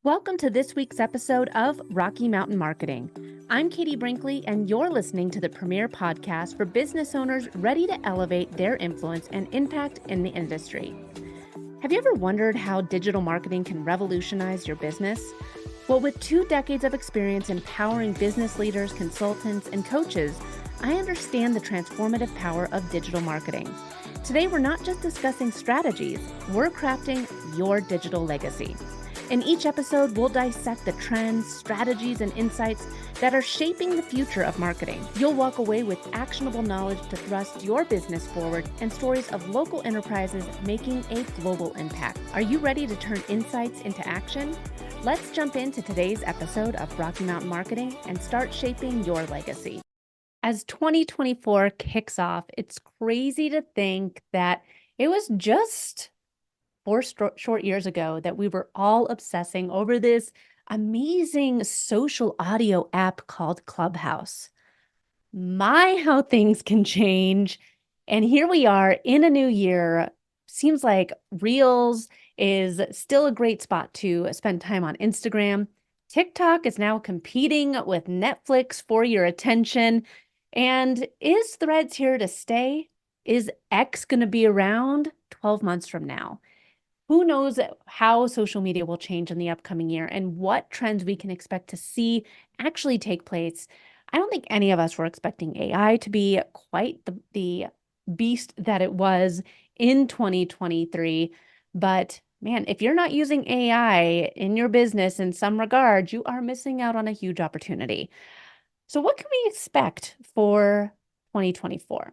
Welcome to this week's episode of Rocky Mountain Marketing. I'm Katie Brinkley, and you're listening to the premier podcast for business owners ready to elevate their influence and impact in the industry. Have you ever wondered how digital marketing can revolutionize your business? Well, with 2 decades of experience empowering business leaders, consultants, and coaches, I understand the transformative power of digital marketing. Today, we're not just discussing strategies, we're crafting your digital legacy. In each episode, we'll dissect the trends, strategies, and insights that are shaping the future of marketing. You'll walk away with actionable knowledge to thrust your business forward and stories of local enterprises making a global impact. Are you ready to turn insights into action? Let's jump into today's episode of Rocky Mountain Marketing and start shaping your legacy. As 2024 kicks off, it's crazy to think that it was just 4 short years ago that we were all obsessing over this amazing social audio app called Clubhouse. My, how things can change. And here we are in a new year. Seems like Reels is still a great spot to spend time on Instagram. TikTok is now competing with Netflix for your attention. And is Threads here to stay? Is X going to be around 12 months from now? Who knows how social media will change in the upcoming year and what trends we can expect to see actually take place. I don't think any of us were expecting AI to be quite the beast that it was in 2023. But man, if you're not using AI in your business in some regard, you are missing out on a huge opportunity. So what can we expect for 2024?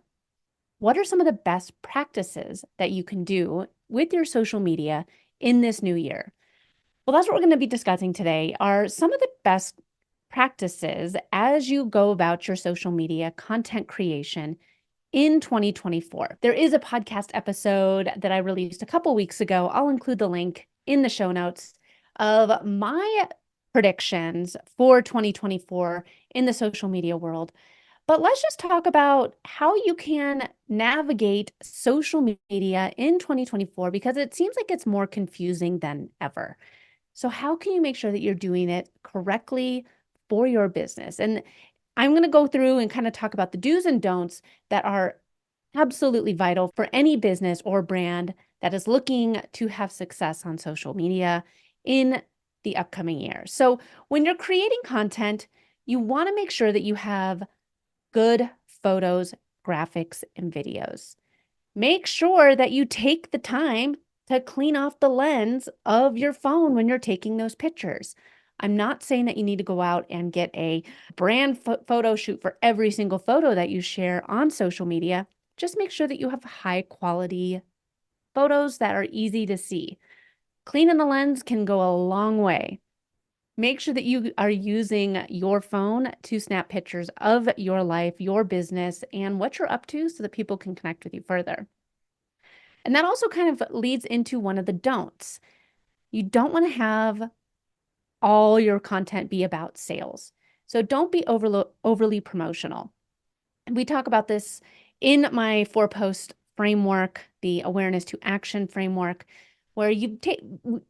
What are some of the best practices that you can do with your social media in this new year? Well, that's what we're going to be discussing today, are some of the best practices as you go about your social media content creation in 2024. There is a podcast episode that I released a couple weeks ago. I'll include the link in the show notes of my predictions for 2024 in the social media world. But let's just talk about how you can navigate social media in 2024, because it seems like it's more confusing than ever. So how can you make sure that you're doing it correctly for your business? And I'm going to go through and kind of talk about the do's and don'ts that are absolutely vital for any business or brand that is looking to have success on social media in the upcoming year. So when you're creating content, you want to make sure that you have good photos, graphics, and videos. Make sure that you take the time to clean off the lens of your phone when you're taking those pictures. I'm not saying that you need to go out and get a brand photo shoot for every single photo that you share on social media. Just make sure that you have high quality photos that are easy to see. Cleaning the lens can go a long way. Make sure that you are using your phone to snap pictures of your life, your business, and what you're up to so that people can connect with you further. And that also kind of leads into one of the don'ts. You don't want to have all your content be about sales. So don't be overly promotional. And we talk about this in my 4-post framework, the awareness to action framework, where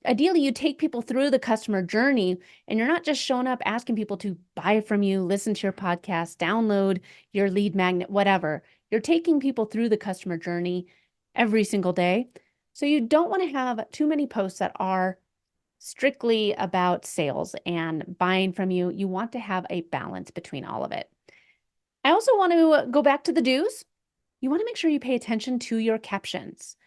ideally you take people through the customer journey, and you're not just showing up asking people to buy from you, listen to your podcast, download your lead magnet, whatever. You're taking people through the customer journey every single day. So you don't want to have too many posts that are strictly about sales and buying from you. You want to have a balance between all of it. I also want to go back to the do's. You want to make sure you pay attention to your captions.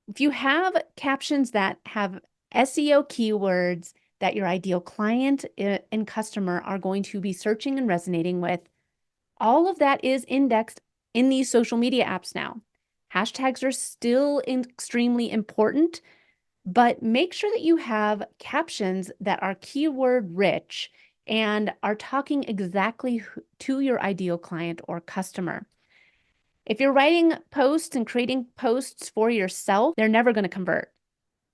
If you have captions that have SEO keywords that your ideal client and customer are going to be searching and resonating with, all of that is indexed in these social media apps now. Hashtags are still extremely important, but make sure that you have captions that are keyword rich and are talking exactly to your ideal client or customer. If you're writing posts and creating posts for yourself, they're never going to convert.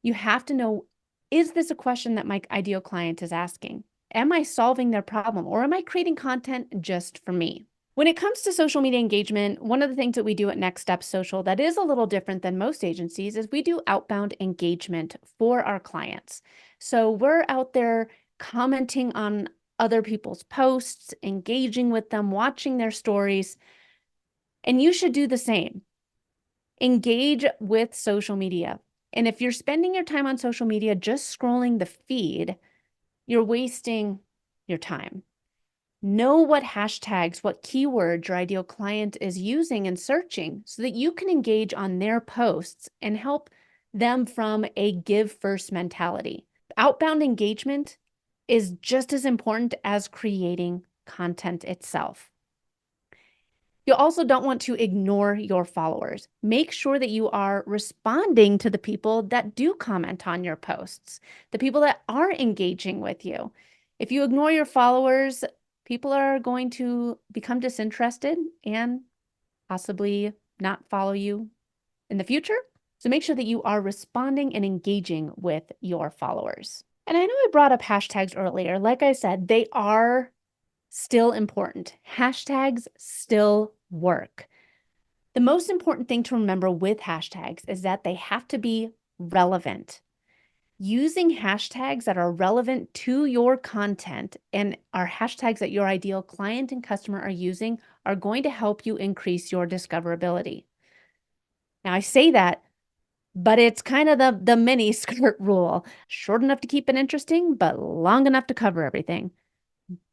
You have to know, is this a question that my ideal client is asking? Am I solving their problem, or am I creating content just for me? When it comes to social media engagement, one of the things that we do at Next Step Social that is a little different than most agencies is we do outbound engagement for our clients. So we're out there commenting on other people's posts, engaging with them, watching their stories, and you should do the same. Engage with social media. And if you're spending your time on social media just scrolling the feed, you're wasting your time. Know what hashtags, what keywords your ideal client is using and searching so that you can engage on their posts and help them from a give first mentality. Outbound engagement is just as important as creating content itself. You also don't want to ignore your followers. Make sure that you are responding to the people that do comment on your posts, the people that are engaging with you. If you ignore your followers, people are going to become disinterested and possibly not follow you in the future. So make sure that you are responding and engaging with your followers. And I know I brought up hashtags earlier. Like I said, they are still important. Hashtags still work. The most important thing to remember with hashtags is that they have to be relevant. Using hashtags that are relevant to your content and are hashtags that your ideal client and customer are using are going to help you increase your discoverability. Now, I say that, but it's kind of the mini skirt rule. Short enough to keep it interesting, but long enough to cover everything.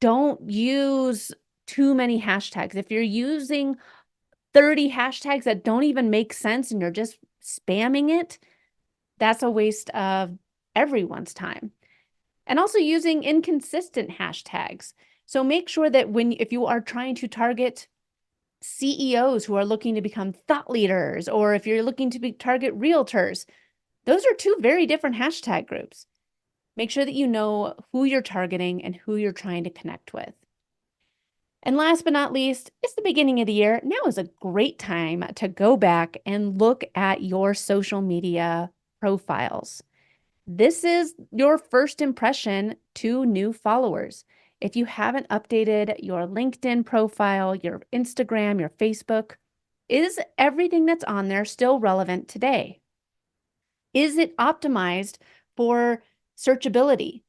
Don't use too many hashtags. If you're using 30 hashtags that don't even make sense and you're just spamming it, that's a waste of everyone's time. And also using inconsistent hashtags. So make sure that if you are trying to target CEOs who are looking to become thought leaders, or if you're looking to target realtors, those are two very different hashtag groups. Make sure that you know who you're targeting and who you're trying to connect with. And last but not least, it's the beginning of the year. Now is a great time to go back and look at your social media profiles. This is your first impression to new followers. If you haven't updated your LinkedIn profile, your Instagram, your Facebook, is everything that's on there still relevant today? Is it optimized for searchability?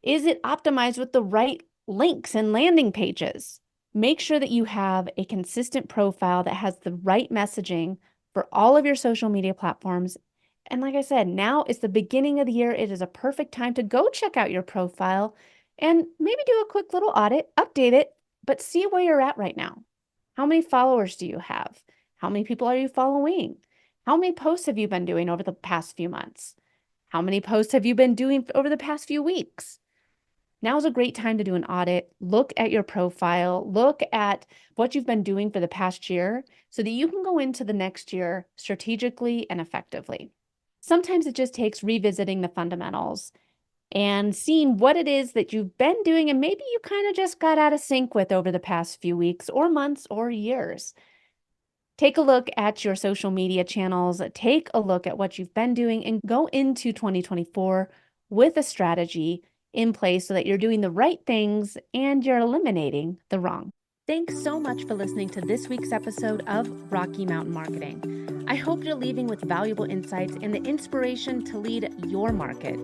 Is it optimized with the right links and landing pages? Make sure that you have a consistent profile that has the right messaging for all of your social media platforms. And like I said, now is the beginning of the year. It is a perfect time to go check out your profile and maybe do a quick little audit, update it, but see where you're at right now. How many followers do you have? How many people are you following? How many posts have you been doing over the past few months? How many posts have you been doing over the past few weeks? Now is a great time to do an audit. Look at your profile, look at what you've been doing for the past year so that you can go into the next year strategically and effectively. Sometimes it just takes revisiting the fundamentals and seeing what it is that you've been doing and maybe you kind of just got out of sync with over the past few weeks or months or years. Take a look at your social media channels, take a look at what you've been doing, and go into 2024 with a strategy in place so that you're doing the right things and you're eliminating the wrong. Thanks so much for listening to this week's episode of Rocky Mountain Marketing. I hope you're leaving with valuable insights and the inspiration to lead your market.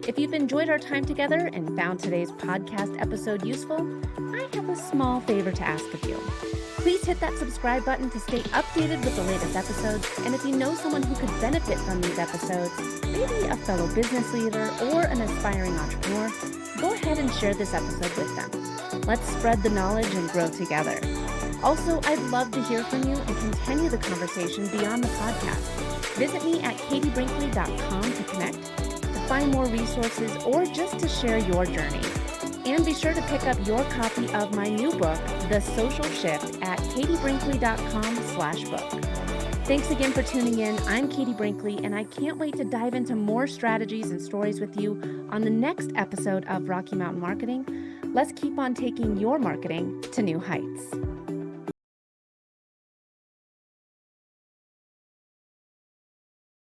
If you've enjoyed our time together and found today's podcast episode useful, I have a small favor to ask of you. Please hit that subscribe button to stay updated with the latest episodes. And if you know someone who could benefit from these episodes, maybe a fellow business leader or an aspiring entrepreneur, go ahead and share this episode with them. Let's spread the knowledge and grow together. Also, I'd love to hear from you and continue the conversation beyond the podcast. Visit me at katiebrinkley.com to connect, to find more resources, or just to share your journey. And be sure to pick up your copy of my new book, The Social Shift, at katiebrinkley.com/book. Thanks again for tuning in. I'm Katie Brinkley, and I can't wait to dive into more strategies and stories with you on the next episode of Rocky Mountain Marketing. Let's keep on taking your marketing to new heights.